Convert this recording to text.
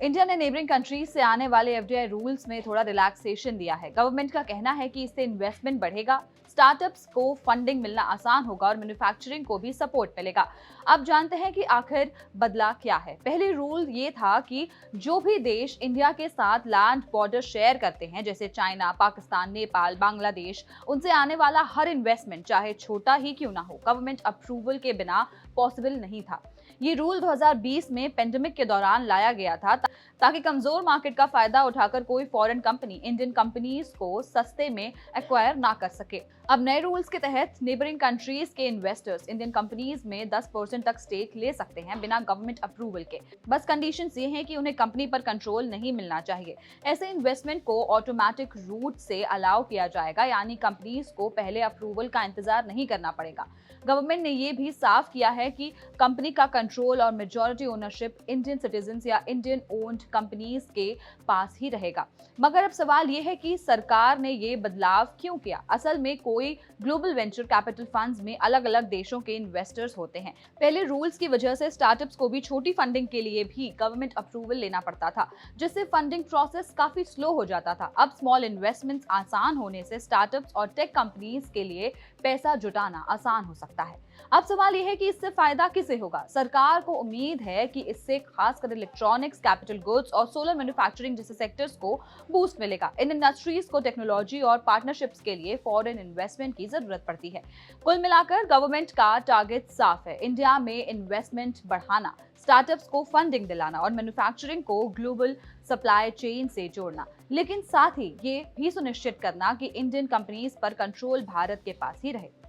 India ने neighbouring countries से आने वाले एफडीआई रूल्स में थोड़ा रिलैक्सेशन दिया है। गवर्नमेंट का कहना है कि इससे इन्वेस्टमेंट बढ़ेगा, स्टार्टअप्स को फंडिंग मिलना आसान होगा और मैन्युफैक्चरिंग को भी सपोर्ट मिलेगा। अब जानते हैं कि आखिर बदला क्या है। पहले रूल ये था कि जो भी देश इंडिया के साथ लैंड बॉर्डर शेयर करते हैं, जैसे चाइना, पाकिस्तान, नेपाल, बांग्लादेश, उनसे आने वाला हर इन्वेस्टमेंट चाहे छोटा ही क्यों ना हो, गवर्नमेंट अप्रूवल के बिना पॉसिबल नहीं था। ये रूल 2020 में पेंडेमिक के दौरान लाया गया था ताकि कमजोर मार्केट का फायदा उठाकर कोई फॉरेन कंपनी इंडियन कंपनीज को सस्ते में एक्वायर ना कर सके। अब नए रूल्स के तहत नेबरिंग कंट्रीज के इन्वेस्टर्स इंडियन कंपनीज में 10% तक स्टेक ले सकते हैं बिना गवर्नमेंट अप्रूवल के। बस कंडीशंस ये हैं कि उन्हें कंपनी पर कंट्रोल नहीं मिलना चाहिए। ऐसे इन्वेस्टमेंट को ऑटोमेटिक रूट से अलाउ किया जाएगा, यानी कंपनीज को पहले अप्रूवल का इंतजार नहीं करना पड़ेगा। गवर्नमेंट ने यह भी साफ किया है कि कंपनी का कंट्रोल और मेजॉरिटी ओनरशिप इंडियन सिटीजन्स या इंडियन ओन्ड कंपनीज के पास ही रहेगा। मगर अब सवाल यह है कि सरकार ने ये बदलाव क्यों किया। असल में कोई ग्लोबल वेंचर कैपिटल फंड्स में अलग अलग देशों के इन्वेस्टर्स होते हैं। पहले रूल्स की वजह से स्टार्टअप्स को भी छोटी फंडिंग के लिए भी गवर्नमेंट अप्रूवल लेना पड़ता था, जिससे फंडिंग प्रोसेस काफी स्लो हो जाता था। अब स्मॉल इन्वेस्टमेंट्स आसान होने से स्टार्टअप्स और टेक कंपनीज के लिए पैसा जुटाना आसान हो सकता है। अब सवाल यह है कि इससे फायदा किसे होगा। सरकार को उम्मीद है कि इससे खासकर इलेक्ट्रॉनिक्स, कैपिटल गुड्स और सोलर मैन्युफैक्चरिंग जैसे सेक्टर्स को बूस्ट मिलेगा। इन इंडस्ट्रीज को टेक्नोलॉजी और पार्टनरशिप्स के लिए फॉरेन इन्वेस्टमेंट की जरूरत पड़ती है। कुल मिलाकर गवर्नमेंट का टारगेट साफ है, इंडिया में इन्वेस्टमेंट बढ़ाना, स्टार्टअप्स को फंडिंग दिलाना और मैन्युफैक्चरिंग को ग्लोबल सप्लाई चेन से जोड़ना। लेकिन साथ ही ये भी सुनिश्चित करना कि इंडियन कंपनीज पर कंट्रोल भारत के पास ही रहे।